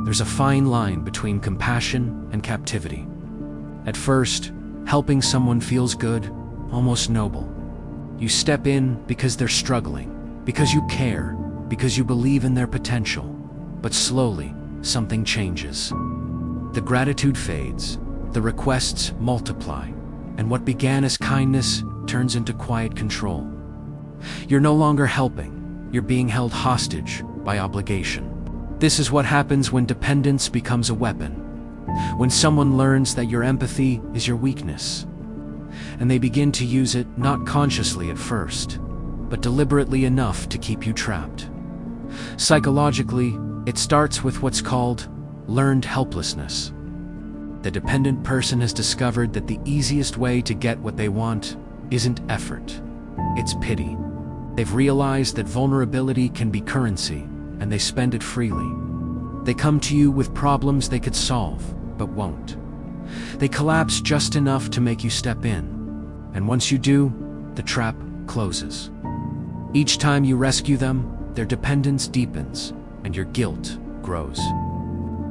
There's a fine line between compassion and captivity. At first, helping someone feels good, almost noble. You step in because they're struggling, because you care, because you believe in their potential. But slowly, something changes. The gratitude fades, the requests multiply, and what began as kindness turns into quiet control. You're no longer helping, you're being held hostage by obligation. This is what happens when dependence becomes a weapon. When someone learns that your empathy is your weakness, and they begin to use it not consciously at first, but deliberately enough to keep you trapped. Psychologically, it starts with what's called learned helplessness. The dependent person has discovered that the easiest way to get what they want isn't effort, it's pity. They've realized that vulnerability can be currency, and they spend it freely. They come to you with problems they could solve, but won't. They collapse just enough to make you step in, and once you do, the trap closes. Each time you rescue them, their dependence deepens, and your guilt grows.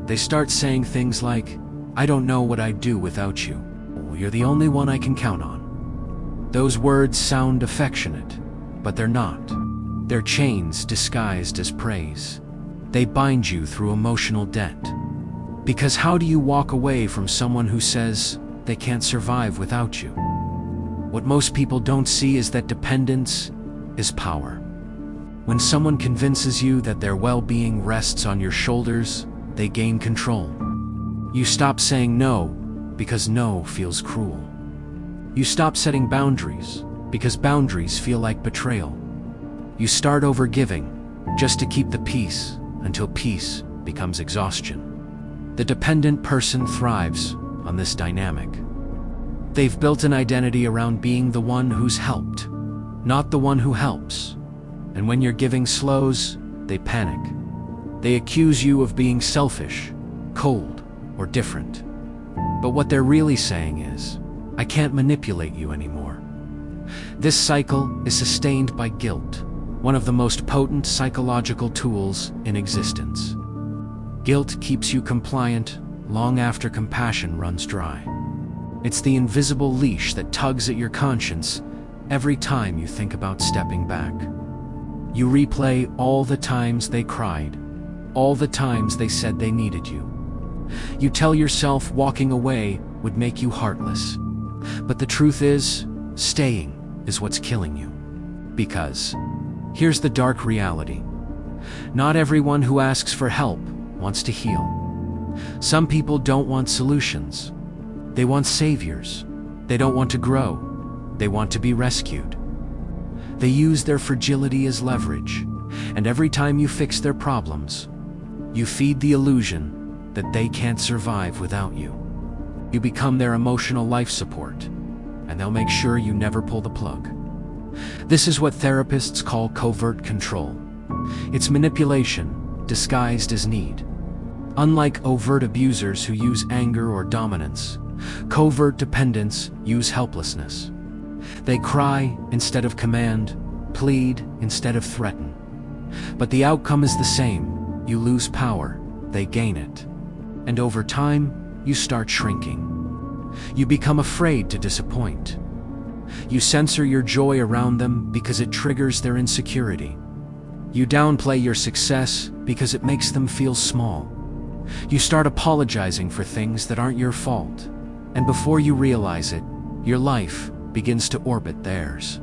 They start saying things like, "I don't know what I'd do without you. You're the only one I can count on." Those words sound affectionate, but they're not. They're chains disguised as praise. They bind you through emotional debt. Because how do you walk away from someone who says they can't survive without you? What most people don't see is that dependence is power. When someone convinces you that their well-being rests on your shoulders, they gain control. You stop saying no because no feels cruel. You stop setting boundaries because boundaries feel like betrayal. You start overgiving just to keep the peace until peace becomes exhaustion. The dependent person thrives on this dynamic. They've built an identity around being the one who's helped, not the one who helps. And when your giving slows, they panic. They accuse you of being selfish, cold, or different. But what they're really saying is, "I can't manipulate you anymore." This cycle is sustained by guilt, one of the most potent psychological tools in existence. Guilt keeps you compliant long after compassion runs dry. It's the invisible leash that tugs at your conscience every time you think about stepping back. You replay all the times they cried, all the times they said they needed you. You tell yourself walking away would make you heartless. But the truth is, staying is what's killing you. Because here's the dark reality. Not everyone who asks for help wants to heal. Some people don't want solutions. They want saviors. They don't want to grow. They want to be rescued. They use their fragility as leverage, and every time you fix their problems, you feed the illusion that they can't survive without you. You become their emotional life support, and they'll make sure you never pull the plug. This is what therapists call covert control. It's manipulation disguised as need. Unlike overt abusers who use anger or dominance, covert dependents use helplessness. They cry instead of command, plead instead of threaten. But the outcome is the same. You lose power, they gain it. And over time, you start shrinking. You become afraid to disappoint. You censor your joy around them because it triggers their insecurity. You downplay your success because it makes them feel small. You start apologizing for things that aren't your fault. And before you realize it, your life begins to orbit theirs.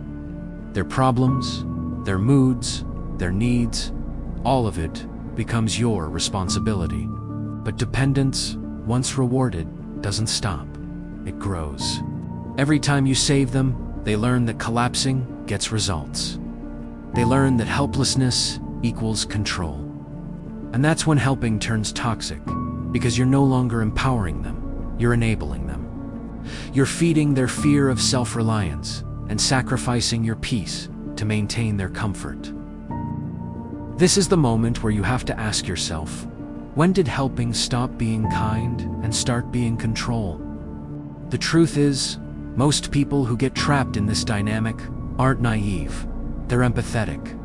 Their problems, their moods, their needs, all of it becomes your responsibility. But dependence, once rewarded, doesn't stop. It grows. Every time you save them, they learn that collapsing gets results. They learn that helplessness equals control. And that's when helping turns toxic, because you're no longer empowering them, you're enabling them. You're feeding their fear of self-reliance and sacrificing your peace to maintain their comfort. This is the moment where you have to ask yourself, when did helping stop being kind and start being control? The truth is, most people who get trapped in this dynamic aren't naive, they're empathetic.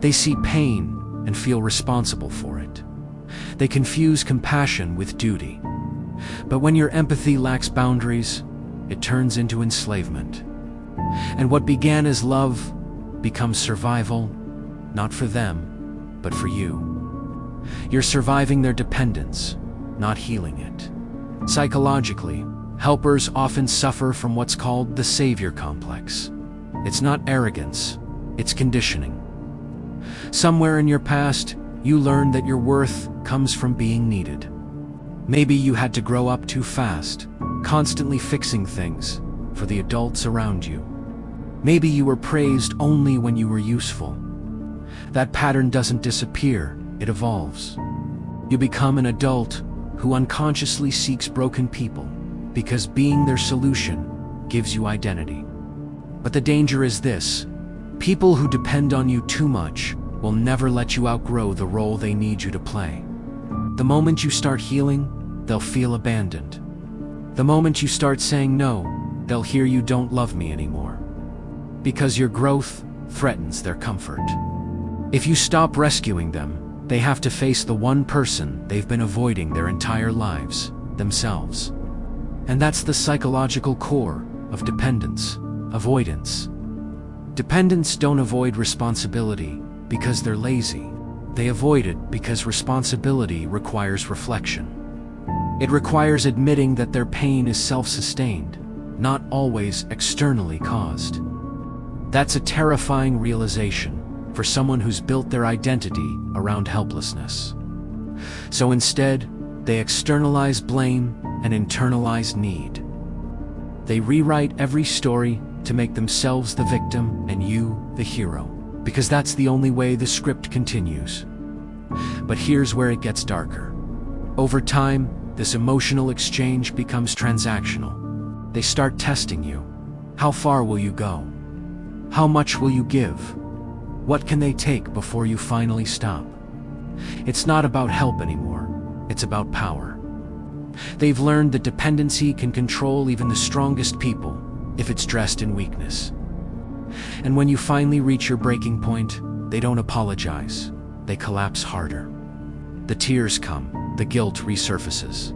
They see pain and feel responsible for it. They confuse compassion with duty. But when your empathy lacks boundaries, it turns into enslavement. And what began as love becomes survival, not for them, but for you. You're surviving their dependence, not healing it. Psychologically, helpers often suffer from what's called the savior complex. It's not arrogance, it's conditioning. Somewhere in your past, you learned that your worth comes from being needed. Maybe you had to grow up too fast, constantly fixing things for the adults around you. Maybe you were praised only when you were useful. That pattern doesn't disappear, it evolves. You become an adult who unconsciously seeks broken people because being their solution gives you identity. But the danger is this: people who depend on you too much will never let you outgrow the role they need you to play. The moment you start healing, they'll feel abandoned. The moment you start saying no, they'll hear you don't love me anymore. Because your growth threatens their comfort. If you stop rescuing them, they have to face the one person they've been avoiding their entire lives, themselves. And that's the psychological core of dependence, avoidance. Dependents don't avoid responsibility because they're lazy. They avoid it because responsibility requires reflection. It requires admitting that their pain is self-sustained, not always externally caused. That's a terrifying realization for someone who's built their identity around helplessness. So instead, they externalize blame and internalize need. They rewrite every story to make themselves the victim and you the hero, because that's the only way the script continues. But here's where it gets darker. Over time, this emotional exchange becomes transactional. They start testing you. How far will you go? How much will you give? What can they take before you finally stop? It's not about help anymore. It's about power. They've learned that dependency can control even the strongest people if it's dressed in weakness. And when you finally reach your breaking point, they don't apologize. They collapse harder. The tears come, the guilt resurfaces.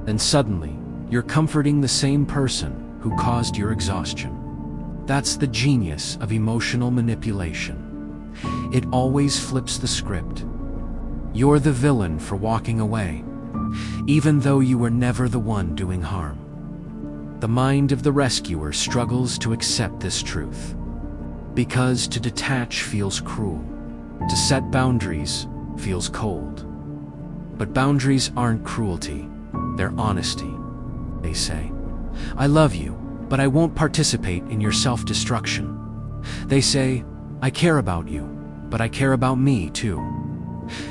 And suddenly, you're comforting the same person who caused your exhaustion. That's the genius of emotional manipulation. It always flips the script. You're the villain for walking away, even though you were never the one doing harm. The mind of the rescuer struggles to accept this truth, because to detach feels cruel. To set boundaries feels cold. But boundaries aren't cruelty, they're honesty. They say, I love you, but I won't participate in your self-destruction. They say, I care about you, but I care about me too.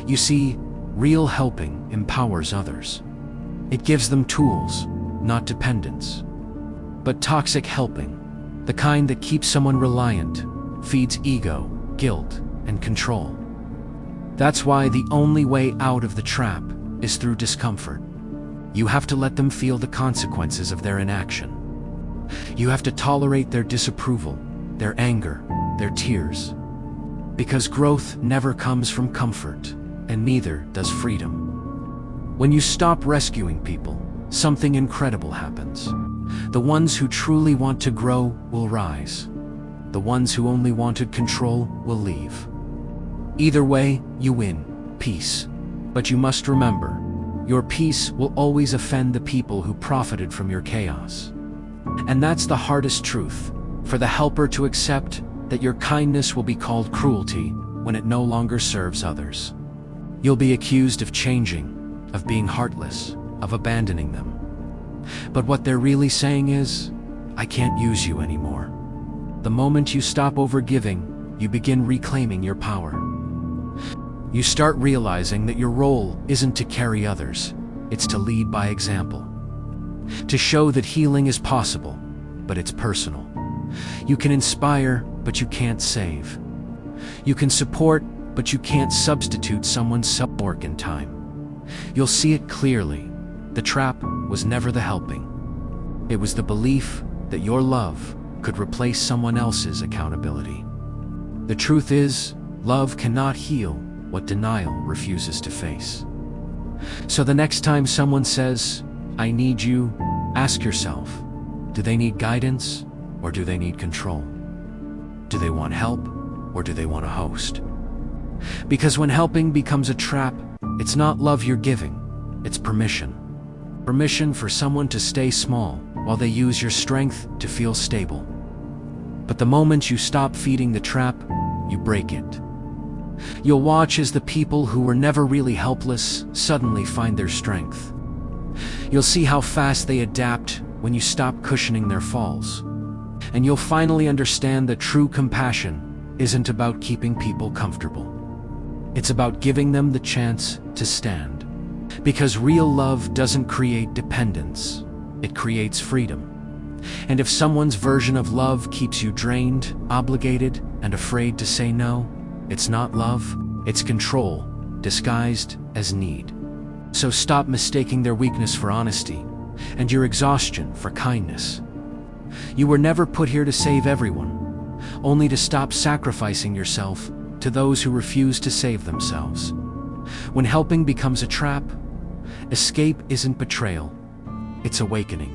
You see, real helping empowers others. It gives them tools, not dependence. But toxic helping, the kind that keeps someone reliant, feeds ego, guilt, and control. That's why the only way out of the trap is through discomfort. You have to let them feel the consequences of their inaction. You have to tolerate their disapproval, their anger, their tears. Because growth never comes from comfort, and neither does freedom. When you stop rescuing people, something incredible happens. The ones who truly want to grow will rise. The ones who only wanted control will leave. Either way, you win, peace. But you must remember, your peace will always offend the people who profited from your chaos. And that's the hardest truth, for the helper to accept, that your kindness will be called cruelty when it no longer serves others. You'll be accused of changing, of being heartless, of abandoning them. But what they're really saying is, I can't use you anymore. The moment you stop overgiving, you begin reclaiming your power. You start realizing that your role isn't to carry others, it's to lead by example. To show that healing is possible, but it's personal. You can inspire, but you can't save. You can support, but you can't substitute someone's self-work in time. You'll see it clearly. The trap was never the helping. It was the belief that your love could replace someone else's accountability. The truth is, love cannot heal what denial refuses to face. So the next time someone says, "I need you," ask yourself, do they need guidance or do they need control? Do they want help or do they want a host? Because when helping becomes a trap, it's not love you're giving, it's permission. Permission for someone to stay small while they use your strength to feel stable. But the moment you stop feeding the trap, you break it. You'll watch as the people who were never really helpless suddenly find their strength. You'll see how fast they adapt when you stop cushioning their falls. And you'll finally understand that true compassion isn't about keeping people comfortable. It's about giving them the chance to stand. Because real love doesn't create dependence, it creates freedom. And if someone's version of love keeps you drained, obligated, and afraid to say no, it's not love, it's control, disguised as need. So stop mistaking their weakness for honesty, and your exhaustion for kindness. You were never put here to save everyone, only to stop sacrificing yourself to those who refuse to save themselves. When helping becomes a trap, escape isn't betrayal, it's awakening.